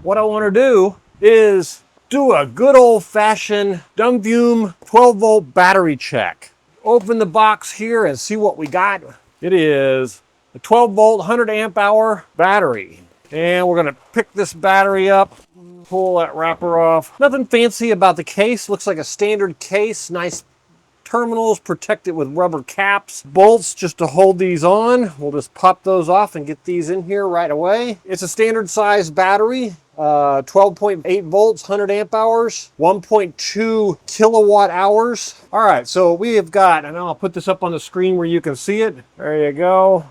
What I want to do is do a good old-fashioned Dumfume 12-volt battery check. Open the box here and see what we got. It is a 12-volt, 100-amp-hour battery. And we're going to pick this battery up, pull that wrapper off. Nothing fancy about the case. Looks like a standard case. Nice terminals protected with rubber caps. Bolts just to hold these on. We'll just pop those off and get these in here right away. It's a standard size battery. 12.8 volts, 100 amp hours, 1.2 kilowatt hours. All right, so we have got, and I'll put this up on the screen where you can see it. There you go.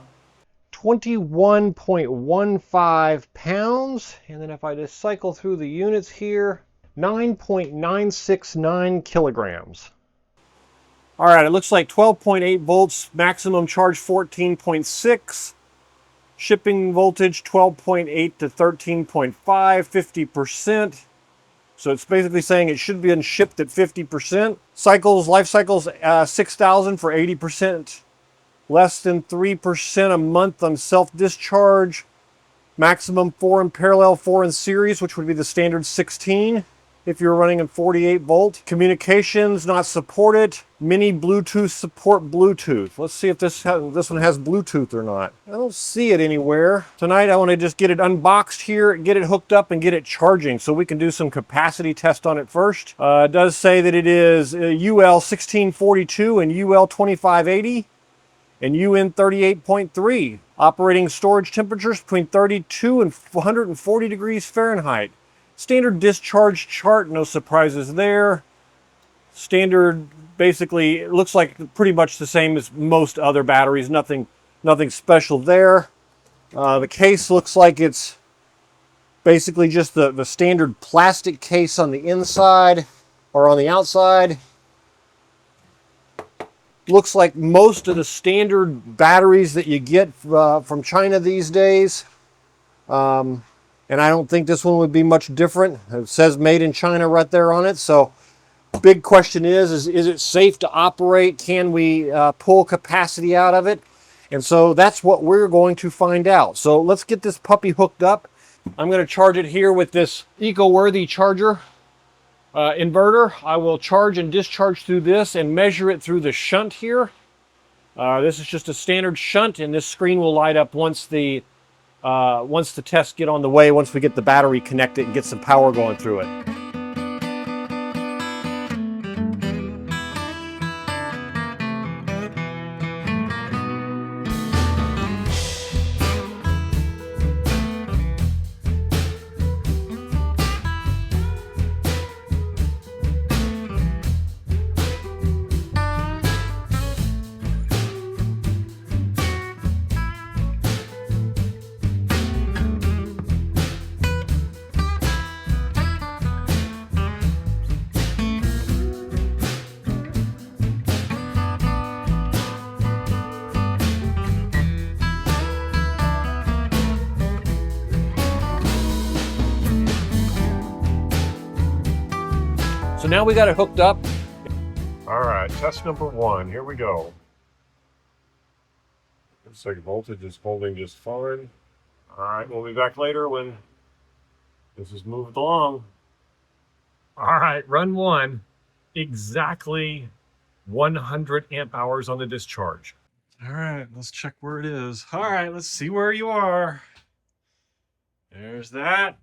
21.15 pounds. And then if I just cycle through the units here, 9.969 kilograms. All right, it looks like 12.8 volts, maximum charge 14.6. Shipping voltage 12.8 to 13.5, 50%. So it's basically saying it should be shipped at 50%. Cycles, life cycles, 6,000 for 80%. Less than 3% a month on self-discharge. Maximum 4 in parallel, 4 in series, which would be the standard 16 if you're running in 48 volt. Communications not supported. Mini Bluetooth support Bluetooth. Let's see if this one has Bluetooth or not. I don't see it anywhere. Tonight I want to just get it unboxed here, get it hooked up and get it charging so we can do some capacity test on it first. It does say that it is UL 1642 and UL 2580 and UN 38.3. Operating storage temperatures between 32 and 140 degrees Fahrenheit. Standard discharge chart, no surprises there. Standard, basically, it looks like pretty much the same as most other batteries. Nothing special there. The case looks like it's basically just the standard plastic case on the inside or on the outside. Looks like most of the standard batteries that you get from China these days. And I don't think this one would be much different. It says made in China right there on it. So big question is it safe to operate? Can we pull capacity out of it? And so that's what we're going to find out. So let's get this puppy hooked up. I'm going to charge it here with this eco-worthy charger inverter. I will charge and discharge through this and measure it through the shunt here. This is just a standard shunt, and this screen will light up once the tests get on the way, once we get the battery connected and get some power going through it. So now we got it hooked up. All right, test number 1, here we go. Looks like voltage is holding just fine. All right, we'll be back later when this is moved along. All right, run 1, exactly 100 amp hours on the discharge. All right, let's check where it is. All right, let's see where you are. There's that.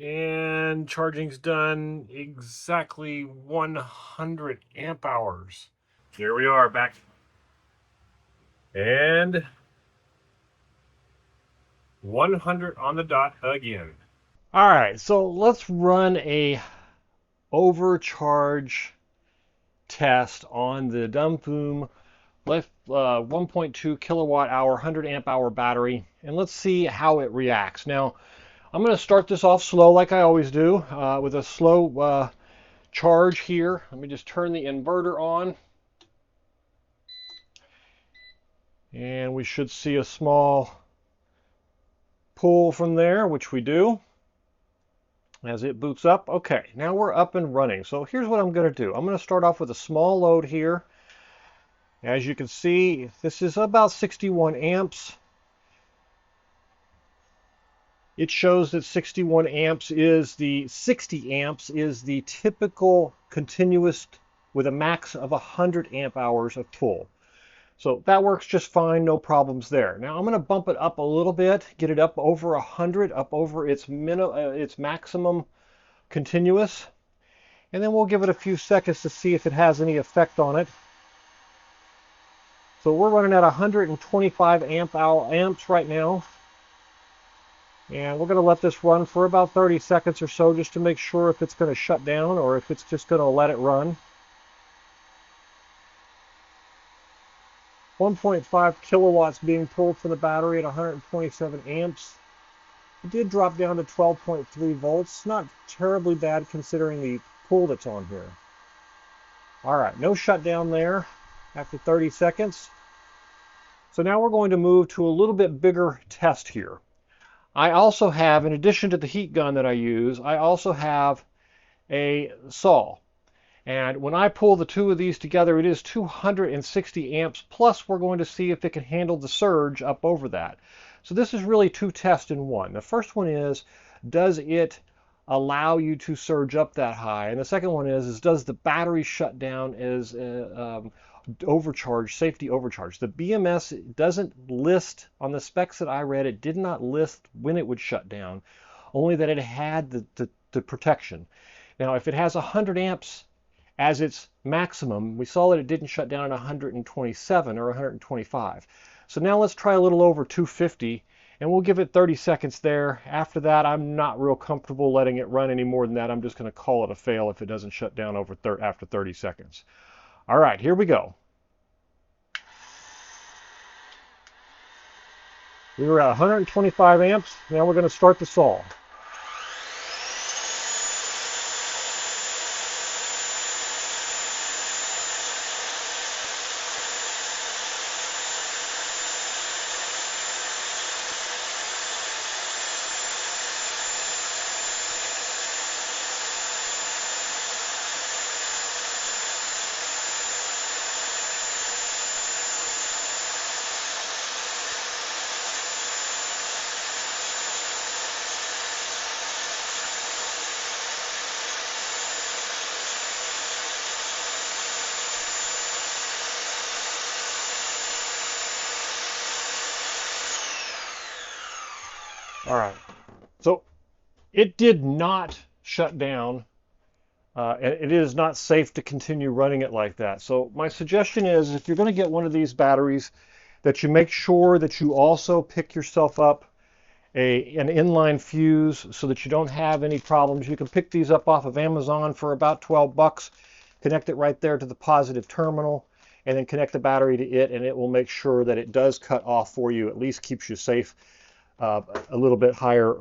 And charging's done exactly 100 amp hours. Here we are back. And 100 on the dot again. All right, so let's run a overcharge test on the Dumfume 1.2 kilowatt hour, 100 amp hour battery, and let's see how it reacts. Now, I'm going to start this off slow like I always do with a slow charge here. Let me just turn the inverter on. And we should see a small pull from there, which we do as it boots up. Okay, now we're up and running. So here's what I'm going to do. I'm going to start off with a small load here. As you can see, this is about 61 amps. It shows that 61 amps is the 60 amps is the typical continuous with a max of 100 amp hours of pull. So that works just fine, no problems there. Now I'm going to bump it up a little bit, get it up over 100, up over its maximum continuous, and then we'll give it a few seconds to see if it has any effect on it. So we're running at 125 amps right now. And we're going to let this run for about 30 seconds or so just to make sure if it's going to shut down or if it's just going to let it run. 1.5 kilowatts being pulled from the battery at 127 amps. It did drop down to 12.3 volts. Not terribly bad considering the pull that's on here. All right, no shutdown there after 30 seconds. So now we're going to move to a little bit bigger test here. I also have, in addition to the heat gun that I use, I also have a saw. And when I pull the two of these together, it is 260 amps, plus we're going to see if it can handle the surge up over that. So this is really two tests in one. The first one is, does it allow you to surge up that high? And the second one is does the battery shut down as overcharge, safety overcharge? The BMS doesn't list, on the specs that I read, it did not list when it would shut down, only that it had the protection. Now, if it has 100 amps as its maximum, we saw that it didn't shut down at 127 or 125. So now let's try a little over 250, and we'll give it 30 seconds there. After that, I'm not real comfortable letting it run any more than that. I'm just going to call it a fail if it doesn't shut down after 30 seconds. All right, here we go. We were at 125 amps. Now we're going to start the saw. All right, so it did not shut down, and it is not safe to continue running it like that. So my suggestion is, if you're going to get one of these batteries, that you make sure that you also pick yourself up an inline fuse so that you don't have any problems. You can pick these up off of Amazon for about 12 bucks, connect it right there to the positive terminal, and then connect the battery to it, and it will make sure that it does cut off for you, at least keeps you safe a little bit higher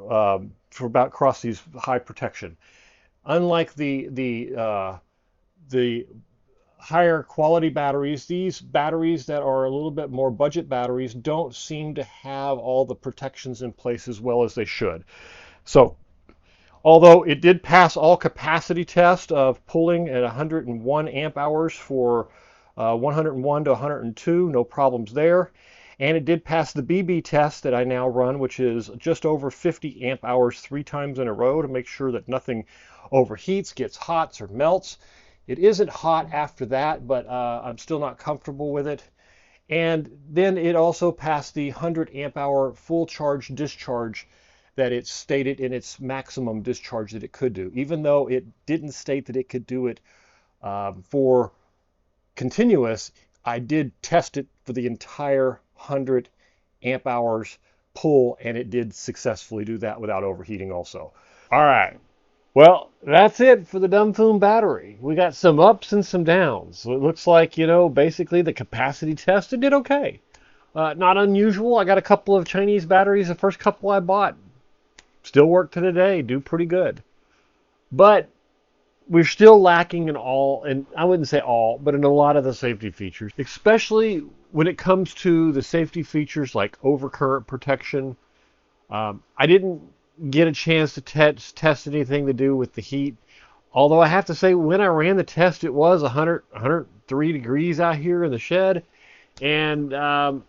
for about across these high protection. Unlike the higher quality batteries, these batteries that are a little bit more budget batteries don't seem to have all the protections in place as well as they should. So although it did pass all capacity test of pulling at 101 amp hours for 101 to 102, no problems there. And it did pass the BB test that I now run, which is just over 50 amp hours 3 times in a row to make sure that nothing overheats, gets hot, or melts. It isn't hot after that, but I'm still not comfortable with it. And then it also passed the 100 amp hour full charge discharge that it stated in its maximum discharge that it could do, even though it didn't state that it could do it for continuous. I did test it for the entire 100 amp hours pull, and it did successfully do that without overheating also. All right, well, that's it for the Dumfume battery. We got some ups and some downs. So it looks like, basically the capacity test, it did okay. Not unusual. I got a couple of Chinese batteries, the first couple I bought. Still work to today, do pretty good. But we're still lacking in all, and I wouldn't say all, but in a lot of the safety features, especially when it comes to the safety features like overcurrent protection. I didn't get a chance to test anything to do with the heat, although I have to say when I ran the test it was 103 degrees out here in the shed, and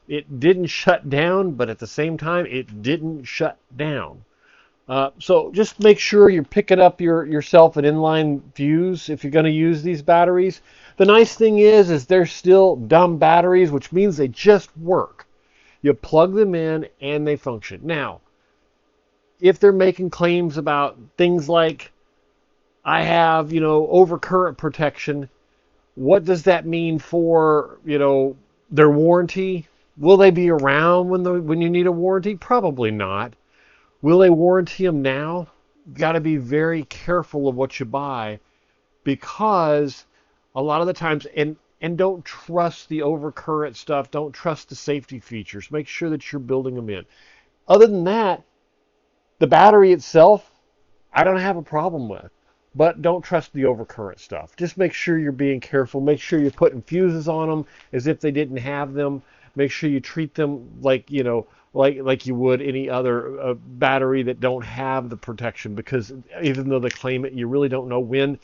it didn't shut down, but at the same time it didn't shut down. So just make sure you're picking up yourself an inline fuse if you're going to use these batteries. The nice thing is they're still dumb batteries, which means they just work. You plug them in and they function. Now, if they're making claims about things like I have, overcurrent protection, what does that mean for, their warranty? Will they be around when you need a warranty? Probably not. Will they warranty them now? Got to be very careful of what you buy, because a lot of the times, and don't trust the overcurrent stuff. Don't trust the safety features. Make sure that you're building them in. Other than that, the battery itself, I don't have a problem with. But don't trust the overcurrent stuff. Just make sure you're being careful. Make sure you're putting fuses on them as if they didn't have them. Make sure you treat them like, like you would any other battery that don't have the protection, because even though they claim it, you really don't know when.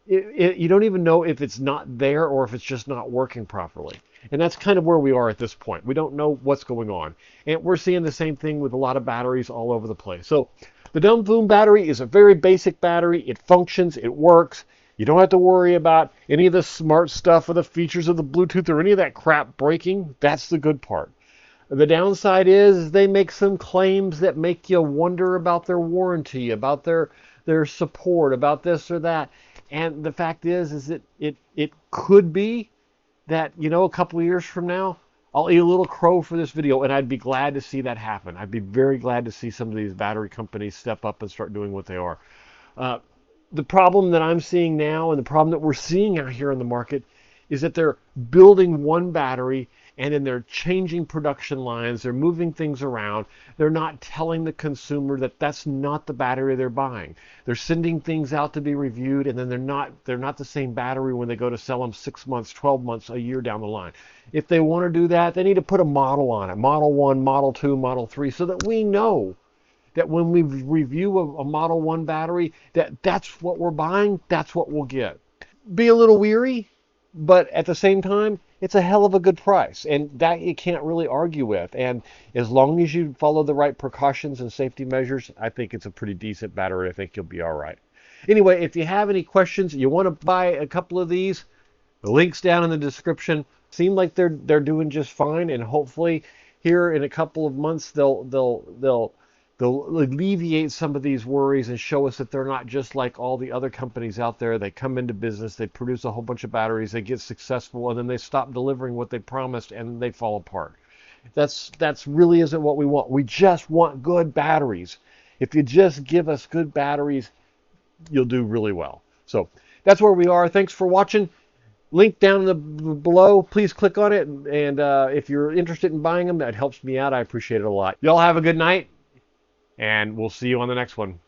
You don't even know if it's not there or if it's just not working properly. And that's kind of where we are at this point. We don't know what's going on. And we're seeing the same thing with a lot of batteries all over the place. So the Dumfume battery is a very basic battery. It functions. It works. You don't have to worry about any of the smart stuff or the features of the Bluetooth or any of that crap breaking. That's the good part. The downside is they make some claims that make you wonder about their warranty, about their support, about this or that. And the fact is that it could be that, a couple of years from now, I'll eat a little crow for this video, and I'd be glad to see that happen. I'd be very glad to see some of these battery companies step up and start doing what they are. Uh, the problem that I'm seeing now, and the problem that we're seeing out here in the market, is that they're building one battery and then they're changing production lines, they're moving things around. They're not telling the consumer that that's not the battery they're buying. They're sending things out to be reviewed, and then they're not the same battery when they go to sell them 6 months, 12 months, a year down the line. If they want to do that, they need to put a model on it. Model 1, Model 2, Model 3, so that we know that when we review a Model 1 battery, that's what we're buying, that's what we'll get. Be a little weary, but at the same time, it's a hell of a good price, and that you can't really argue with. And as long as you follow the right precautions and safety measures, I think it's a pretty decent battery. I think you'll be all right. Anyway, if you have any questions, you want to buy a couple of these, the link's down in the description. Seem like they're doing just fine, and hopefully here in a couple of months they'll alleviate some of these worries and show us that they're not just like all the other companies out there. They come into business, they produce a whole bunch of batteries, they get successful, and then they stop delivering what they promised and they fall apart. That's really isn't what we want. We just want good batteries. If you just give us good batteries, you'll do really well. So that's where we are. Thanks for watching. Link down below. Please click on it. And if you're interested in buying them, that helps me out. I appreciate it a lot. Y'all have a good night, and we'll see you on the next one.